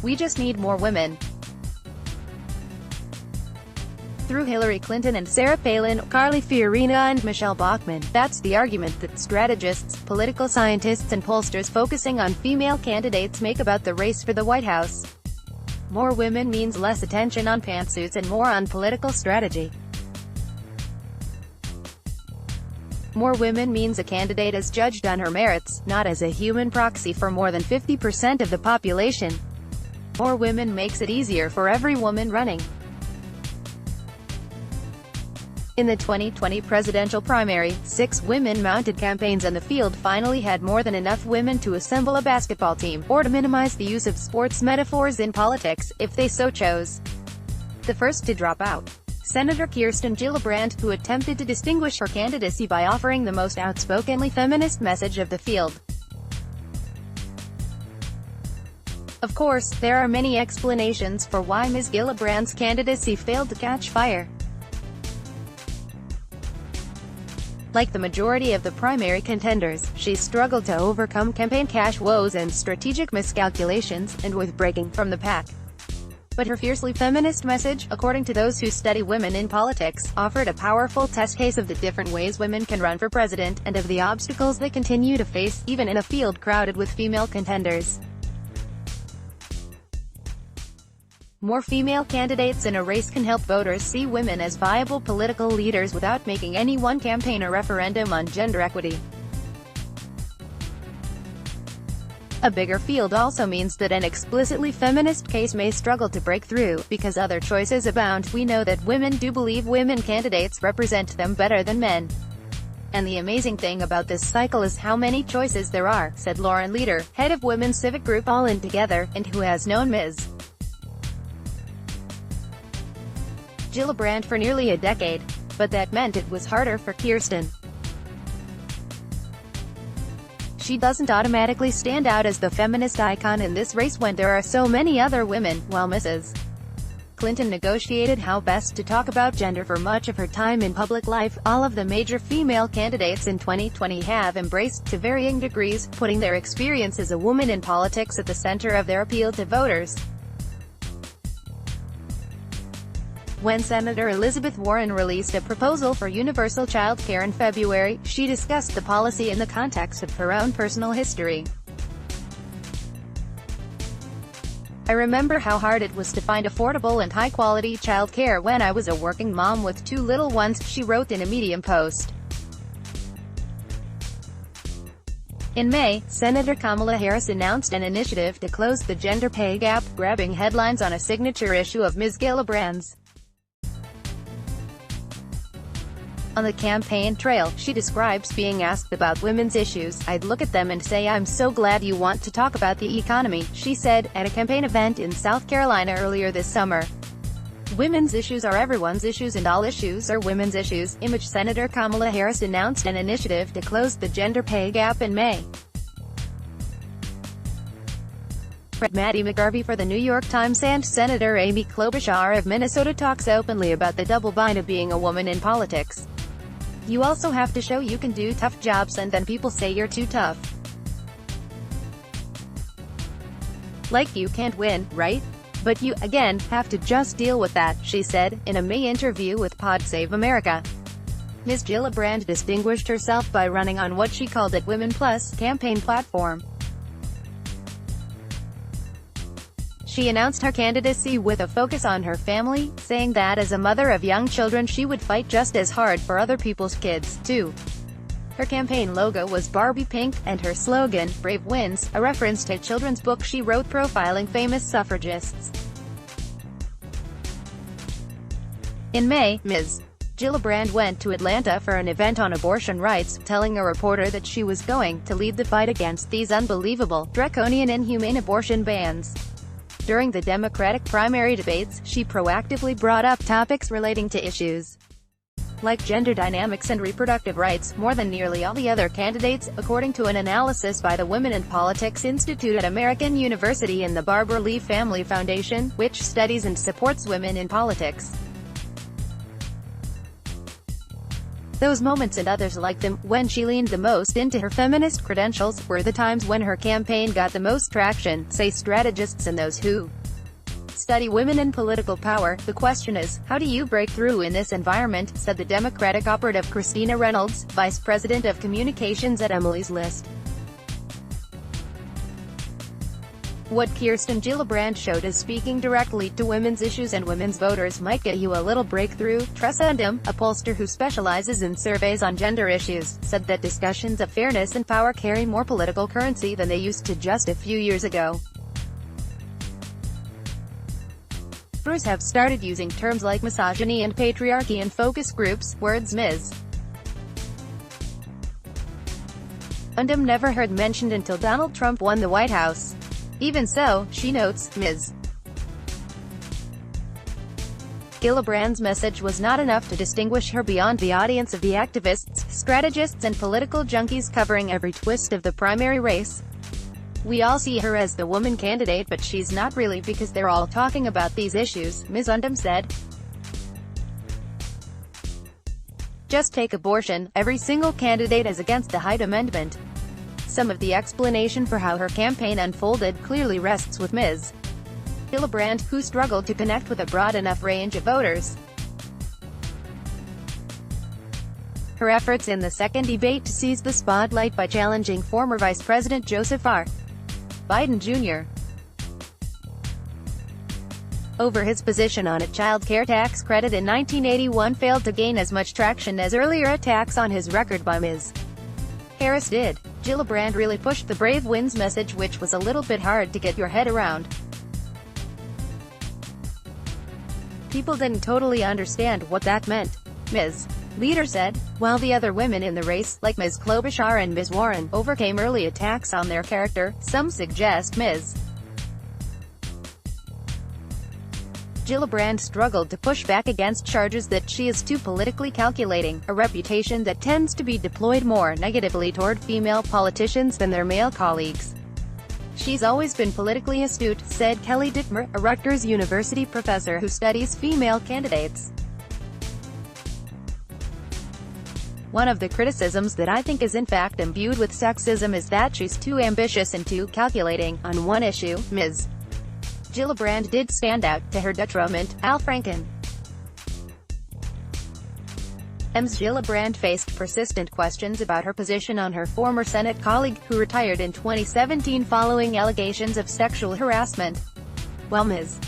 We just need more women. Through Hillary Clinton and Sarah Palin, Carly Fiorina and Michelle Bachmann. That's the argument that strategists, political scientists and pollsters focusing on female candidates make about the race for the White House. More women means less attention on pantsuits and more on political strategy. More women means a candidate is judged on her merits, not as a human proxy for more than 50% of the population. More women makes it easier for every woman running. In the 2020 presidential primary, 6 women-mounted campaigns on the field finally had more than enough women to assemble a basketball team, or to minimize the use of sports metaphors in politics, if they so chose. The first to drop out. Senator Kirsten Gillibrand, who attempted to distinguish her candidacy by offering the most outspokenly feminist message of the field. Of course, there are many explanations for why Ms. Gillibrand's candidacy failed to catch fire. Like the majority of the primary contenders, she struggled to overcome campaign cash woes and strategic miscalculations, and with breaking from the pack. But her fiercely feminist message, according to those who study women in politics, offered a powerful test case of the different ways women can run for president, and of the obstacles they continue to face, even in a field crowded with female contenders. More female candidates in a race can help voters see women as viable political leaders without making any one campaign a referendum on gender equity. A bigger field also means that an explicitly feminist case may struggle to break through, because other choices abound. We know that women do believe women candidates represent them better than men. And the amazing thing about this cycle is how many choices there are, said Lauren Leader, head of women's civic group All In Together, and who has known Ms. Gillibrand for nearly a decade. But that meant it was harder for Kirsten. She doesn't automatically stand out as the feminist icon in this race when there are so many other women, while Mrs. Clinton negotiated how best to talk about gender for much of her time in public life. All of the major female candidates in 2020 have embraced, to varying degrees, putting their experience as a woman in politics at the center of their appeal to voters. When Senator Elizabeth Warren released a proposal for universal child care in February, she discussed the policy in the context of her own personal history. I remember how hard it was to find affordable and high-quality child care when I was a working mom with 2 little ones, she wrote in a Medium post. In May, Senator Kamala Harris announced an initiative to close the gender pay gap, grabbing headlines on a signature issue of Ms. Gillibrand's. On the campaign trail, she describes being asked about women's issues. I'd look at them and say, I'm so glad you want to talk about the economy, she said, at a campaign event in South Carolina earlier this summer. Women's issues are everyone's issues and all issues are women's issues. Image Senator Kamala Harris announced an initiative to close the gender pay gap in May. Maddie McGarvey for The New York Times. And Senator Amy Klobuchar of Minnesota talks openly about the double bind of being a woman in politics. You also have to show you can do tough jobs, and then people say you're too tough. Like you can't win, right? But you, again, have to just deal with that, she said, in a May interview with Pod Save America. Ms. Gillibrand distinguished herself by running on what she called a Women Plus campaign platform. She announced her candidacy with a focus on her family, saying that as a mother of young children she would fight just as hard for other people's kids, too. Her campaign logo was Barbie pink, and her slogan, Brave Wins, a reference to a children's book she wrote profiling famous suffragists. In May, Ms. Gillibrand went to Atlanta for an event on abortion rights, telling a reporter that she was going to lead the fight against these unbelievable, draconian inhumane abortion bans. During the Democratic primary debates, she proactively brought up topics relating to issues like gender dynamics and reproductive rights, more than nearly all the other candidates, according to an analysis by the Women in Politics Institute at American University and the Barbara Lee Family Foundation, which studies and supports women in politics. Those moments and others like them, when she leaned the most into her feminist credentials, were the times when her campaign got the most traction, say strategists and those who study women in political power. The question is, how do you break through in this environment, said the Democratic operative Christina Reynolds, Vice President of Communications at Emily's List. What Kirsten Gillibrand showed is speaking directly to women's issues and women's voters might get you a little breakthrough. Tressa Undum, a pollster who specializes in surveys on gender issues, said that discussions of fairness and power carry more political currency than they used to just a few years ago. Voters have started using terms like misogyny and patriarchy in focus groups, words Ms. Undum never heard mentioned until Donald Trump won the White House. Even so, she notes, Ms. Gillibrand's message was not enough to distinguish her beyond the audience of the activists, strategists and political junkies covering every twist of the primary race. We all see her as the woman candidate, but she's not really because they're all talking about these issues, Ms. Undum said. Just take abortion, every single candidate is against the Hyde Amendment. Some of the explanation for how her campaign unfolded clearly rests with Ms. Gillibrand, who struggled to connect with a broad enough range of voters. Her efforts in the second debate to seize the spotlight by challenging former Vice President Joseph R. Biden Jr. over his position on a child care tax credit in 1981 failed to gain as much traction as earlier attacks on his record by Ms. Harris did. Gillibrand really pushed the Brave Wins message, which was a little bit hard to get your head around. People didn't totally understand what that meant, Ms. Leader said, while the other women in the race, like Ms. Klobuchar and Ms. Warren, overcame early attacks on their character. Some suggest Ms. Gillibrand struggled to push back against charges that she is too politically calculating, a reputation that tends to be deployed more negatively toward female politicians than their male colleagues. She's always been politically astute, said Kelly Dittmer, a Rutgers University professor who studies female candidates. One of the criticisms that I think is in fact imbued with sexism is that she's too ambitious and too calculating. On one issue, Ms. Gillibrand did stand out, to her detriment. Al Franken. Ms. Gillibrand faced persistent questions about her position on her former Senate colleague, who retired in 2017 following allegations of sexual harassment. While Ms.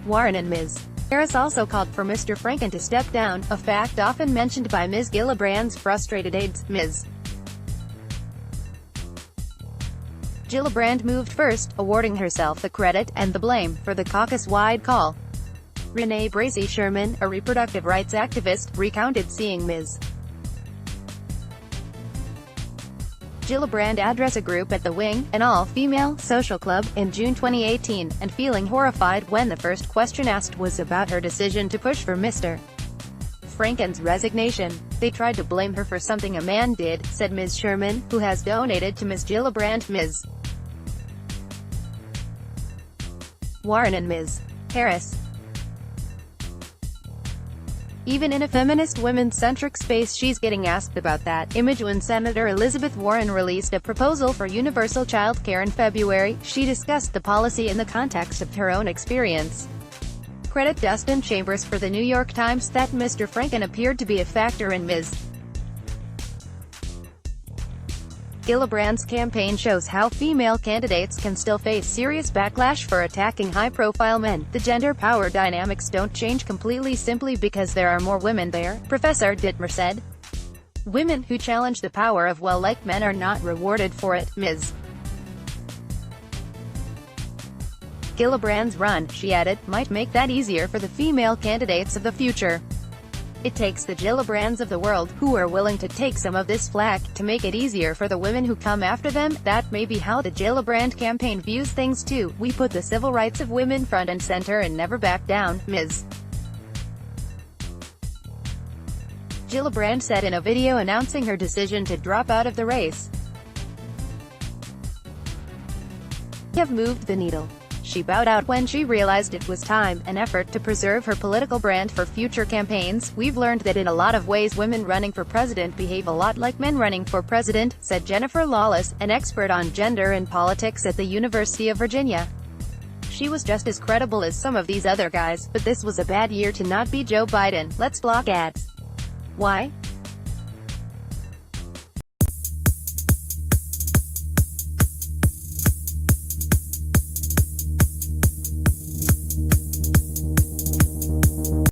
Warren and Ms. Harris also called for Mr. Franken to step down, a fact often mentioned by Ms. Gillibrand's frustrated aides. Ms. Gillibrand moved first, awarding herself the credit and the blame for the caucus-wide call. Renee Bracy Sherman, a reproductive rights activist, recounted seeing Ms. Gillibrand address a group at the Wing, an all-female social club, in June 2018, and feeling horrified when the first question asked was about her decision to push for Mr. Franken's resignation. They tried to blame her for something a man did, said Ms. Sherman, who has donated to Ms. Gillibrand. Ms. Warren and Ms. Harris. Even in a feminist women-centric space she's getting asked about that image. When Senator Elizabeth Warren released a proposal for universal child care in February, she discussed the policy in the context of her own experience. Credit Dustin Chambers for The New York Times that Mr. Franken appeared to be a factor in Ms. Gillibrand's campaign shows how female candidates can still face serious backlash for attacking high-profile men. The gender power dynamics don't change completely simply because there are more women there, Professor Dittmer said. Women who challenge the power of well-liked men are not rewarded for it. Ms. Gillibrand's run, she added, might make that easier for the female candidates of the future. It takes the Gillibrands of the world, who are willing to take some of this flack, to make it easier for the women who come after them. That may be how the Gillibrand campaign views things too. We put the civil rights of women front and center and never back down, Ms. Gillibrand said in a video announcing her decision to drop out of the race. "We have moved the needle," she bowed out when she realized it was time, an effort to preserve her political brand for future campaigns. "We've learned that in a lot of ways women running for president behave a lot like men running for president," said Jennifer Lawless, an expert on gender and politics at the University of Virginia. "She was just as credible as some of these other guys, but this was a bad year to not be Joe Biden. Let's block ads." Why?